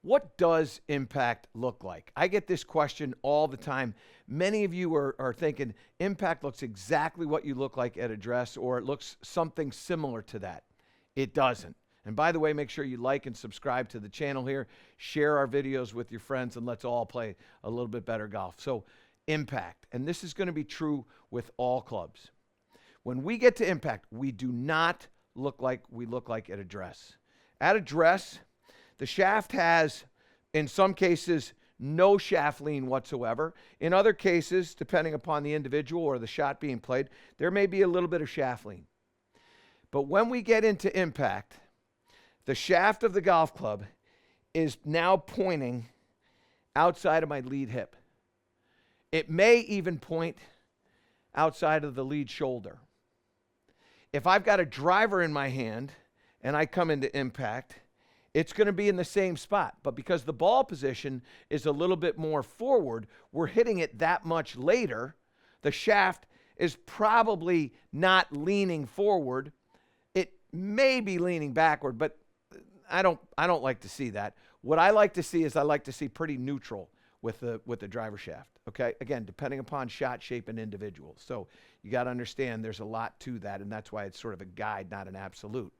What does impact look like? I get this question all the time. Many of you are thinking impact looks exactly what you look like at address, or it looks something similar to that. It doesn't. And by the way, make sure you like and subscribe to the channel here. Share our videos with your friends, and let's all play a little bit better golf. So impact, and this is going to be true with all clubs. When we get to impact, we do not look like we look like at address. At address, the shaft has, in some cases, no shaft lean whatsoever. In other cases, depending upon the individual or the shot being played, there may be a little bit of shaft lean. But when we get into impact, the shaft of the golf club is now pointing outside of my lead hip. It may even point outside of the lead shoulder. If I've got a driver in my hand and I come into impact, it's going to be in the same spot. But because the ball position is a little bit more forward, we're hitting it that much later. The shaft is probably not leaning forward. It may be leaning backward, but I don't like to see that. What I like to see is I like to see pretty neutral with the driver shaft. Okay, again, depending upon shot shape and individual. So you got to understand there's a lot to that, and that's why it's sort of a guide, not an absolute.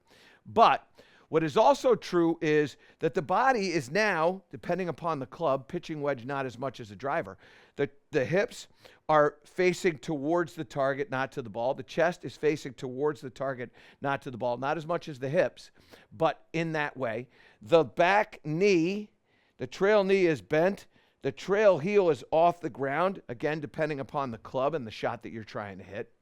But what is also true is that the body is now, depending upon the club, pitching wedge not as much as a driver. The hips are facing towards the target, not to the ball. The chest is facing towards the target, not to the ball. Not as much as the hips, but in that way. The back knee, the trail knee is bent. The trail heel is off the ground, again, depending upon the club and the shot that you're trying to hit.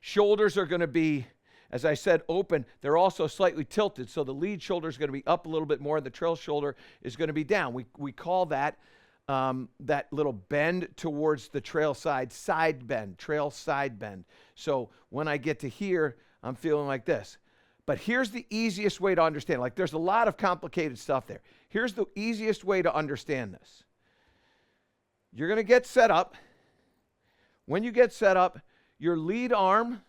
Shoulders are going to be, as I said, open. They're also slightly tilted, so the lead shoulder is going to be up a little bit more. The trail shoulder is going to be down. We call that that little bend towards the trail side bend, trail side bend. So when I get to here, I'm feeling like this. But here's the easiest way to understand. Like, there's a lot of complicated stuff there. Here's the easiest way to understand this. You're going to get set up. When you get set up, your lead arm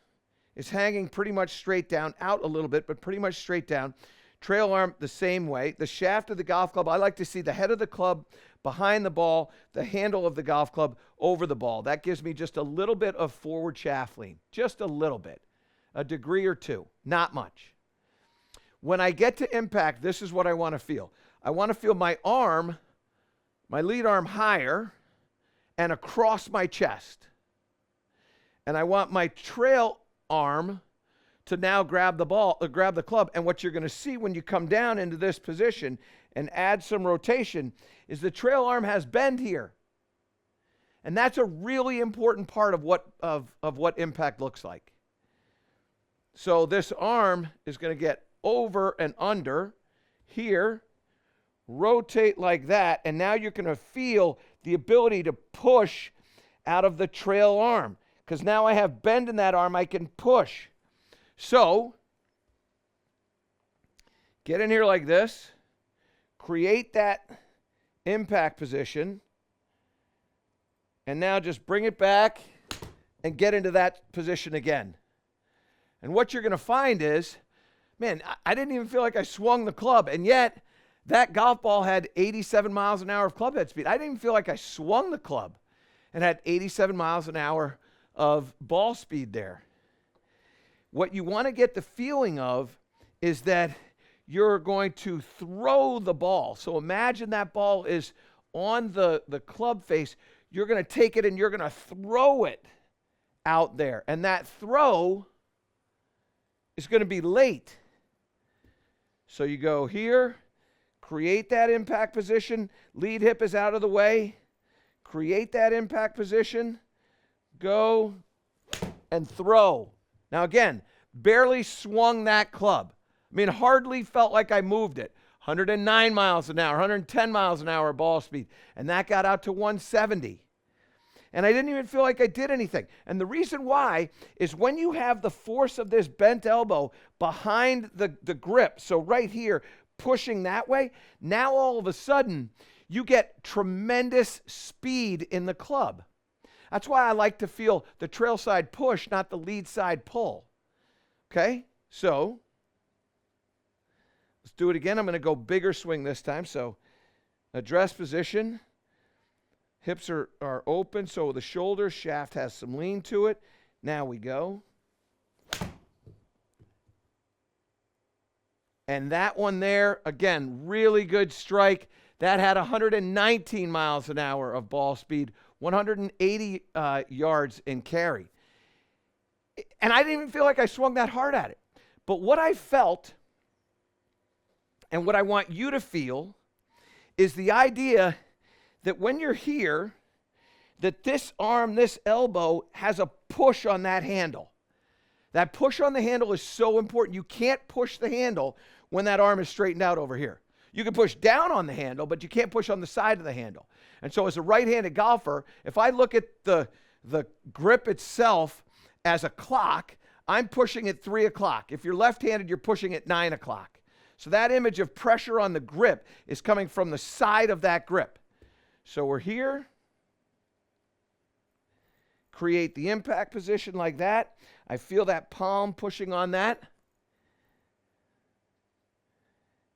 is hanging pretty much straight down, out a little bit, but pretty much straight down. Trail arm the same way. The shaft of the golf club, I like to see the head of the club behind the ball, the handle of the golf club over the ball. That gives me just a little bit of forward shaft lean, just a little bit, a degree or two, not much. When I get to impact, this is what I want to feel. I want to feel my arm, my lead arm higher and across my chest. And I want my trail arm to now grab the ball, grab the club. And what you're going to see when you come down into this position and add some rotation is the trail arm has bend here. And that's a really important part of what impact looks like. So this arm is going to get over and under here, rotate like that, and now you're going to feel the ability to push out of the trail arm. Because now I have bend in that arm, I can push. So, get in here like this, create that impact position, and now just bring it back and get into that position again. And what you're going to find is, man, I didn't even feel like I swung the club, and yet that golf ball had 87 miles an hour of club head speed. I didn't even feel like I swung the club and had 87 miles an hour of ball speed there. What you want to get the feeling of is that you're going to throw the ball. So imagine that ball is on the club face. You're going to take it and you're going to throw it out there. And that throw is going to be late. So you go here, create that impact position. Lead hip is out of the way. Create that impact position. Go and throw. Now again, barely swung that club. I mean, hardly felt like I moved it. 109 miles an hour, 110 miles an hour ball speed. And that got out to 170. And I didn't even feel like I did anything. And the reason why is when you have the force of this bent elbow behind the grip, so right here, pushing that way, now all of a sudden, you get tremendous speed in the club. That's why I like to feel the trail side push, not the lead side pull. Okay? So, Let's do it again. I'm going to go bigger swing this time. So address position. Hips are open, so the shoulder shaft has some lean to it. Now we go. And that one there, again, really good strike. That had 119 miles an hour of ball speed, 180 yards in carry. And I didn't even feel like I swung that hard at it. But what I felt, and what I want you to feel, is the idea that when you're here, that this arm, this elbow, has a push on that handle. That push on the handle is so important. You can't push the handle when that arm is straightened out over here. You can push down on the handle, but you can't push on the side of the handle. And so as a right-handed golfer, if I look at the grip itself as a clock, I'm pushing at 3 o'clock. If you're left-handed, you're pushing at 9 o'clock. So that image of pressure on the grip is coming from the side of that grip. So we're here. Create the impact position like that. I feel that palm pushing on that.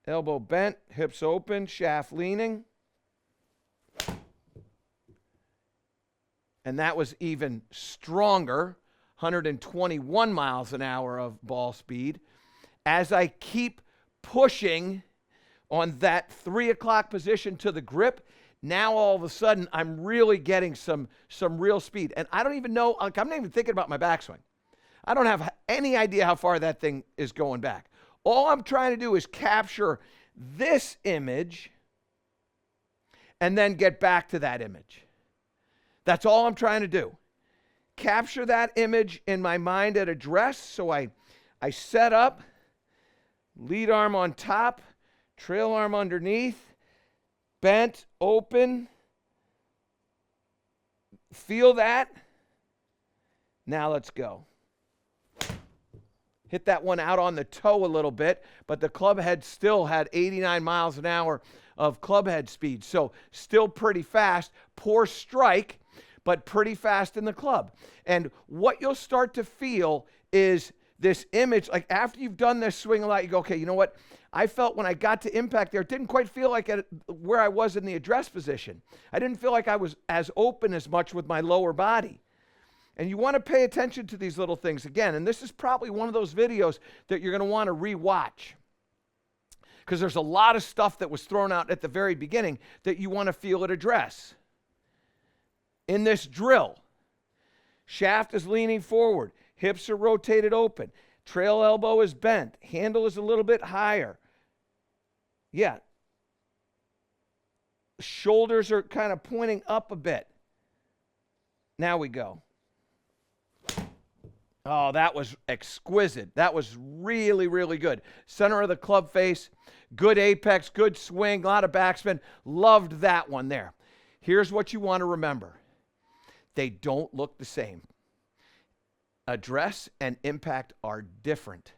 Elbow bent, hips open, shaft leaning. And that was even stronger, 121 miles an hour of ball speed. As I keep pushing on that 3 o'clock position to the grip, now all of a sudden I'm really getting some real speed. And I don't even know, I'm not even thinking about my backswing. I don't have any idea how far that thing is going back. All I'm trying to do is capture this image and then get back to that image. That's all I'm trying to do. Capture that image in my mind at address. So I set up, lead arm on top, trail arm underneath, bent, open. Feel that. Now let's go. Hit that one out on the toe a little bit, but the club head still had 89 miles an hour of club head speed. So still pretty fast. Poor strike, but pretty fast in the club. And what you'll start to feel is this image, like after you've done this swing a lot, you go, okay, you know what? I felt when I got to impact there, it didn't quite feel like where I was in the address position. I didn't feel like I was as open as much with my lower body. And you want to pay attention to these little things again. And this is probably one of those videos that you're going to want to rewatch, because there's a lot of stuff that was thrown out at the very beginning that you want to feel at address. In this drill, shaft is leaning forward, hips are rotated open, trail elbow is bent, handle is a little bit higher. Yeah. Shoulders are kind of pointing up a bit. Now we go. Oh, that was exquisite. That was really, really good. Center of the club face, good apex, good swing, a lot of backspin. Loved that one there. Here's what you want to remember. They don't look the same. Address and impact are different,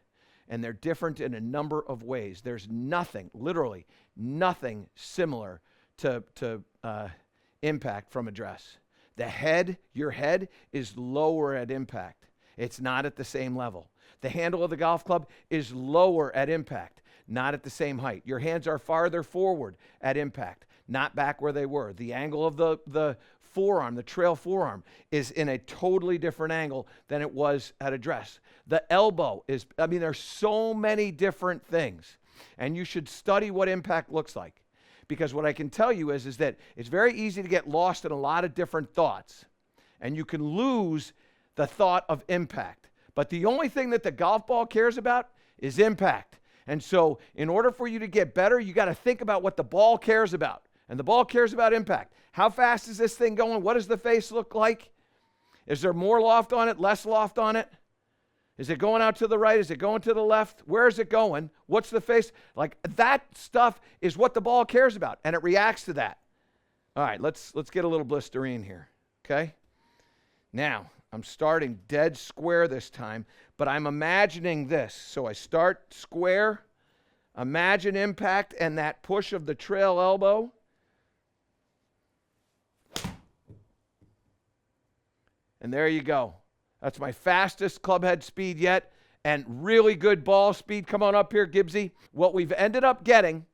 and they're different in a number of ways. There's nothing, literally nothing similar to impact from address. The head, your head is lower at impact. It's not at the same level. The handle of the golf club is lower at impact, not at the same height. Your hands are farther forward at impact, not back where they were. The angle of the forearm, the trail forearm, is in a totally different angle than it was at address. The elbow is, there's so many different things, and you should study what impact looks like. Because what I can tell you is that it's very easy to get lost in a lot of different thoughts, and you can lose the thought of impact. But the only thing that the golf ball cares about is impact. And so in order for you to get better, you got to think about what the ball cares about. And the ball cares about impact. How fast is this thing going? What does the face look like? Is there more loft on it, less loft on it? Is it going out to the right? Is it going to the left? Where is it going? What's the face? Like, that stuff is what the ball cares about, and it reacts to that. All right, let's get a little blistering here, okay? Now, I'm starting dead square this time, but I'm imagining this. So I start square, imagine impact and that push of the trail elbow. And there you go. That's my fastest club head speed yet, and really good ball speed. Come on up here, Gibbsy. What we've ended up getting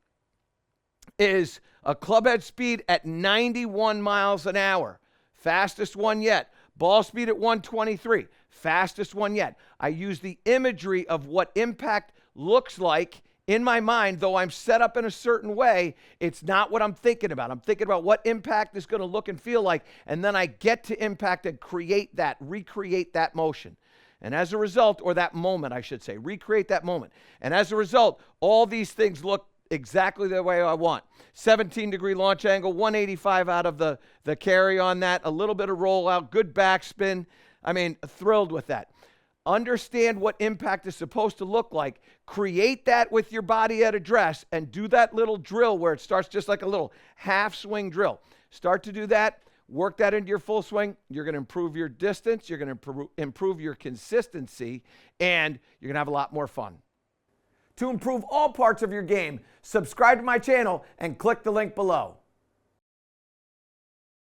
is a club head speed at 91 miles an hour. Fastest one yet. Ball speed at 123. Fastest one yet. I use the imagery of what impact looks like in my mind, though I'm set up in a certain way. It's not what I'm thinking about. I'm thinking about what impact is going to look and feel like, and then I get to impact and create that, recreate that motion. And as a result, or that moment, I should say, recreate that moment. And as a result, all these things look exactly the way I want. 17-degree launch angle, 185 out of the carry on that, a little bit of rollout, good backspin. I mean, thrilled with that. Understand what impact is supposed to look like. Create that with your body at address and do that little drill where it starts just like a little half swing drill. Start to do that. Work that into your full swing. You're going to improve your distance. You're going to improve your consistency, and you're going to have a lot more fun. To improve all parts of your game, subscribe to my channel and click the link below.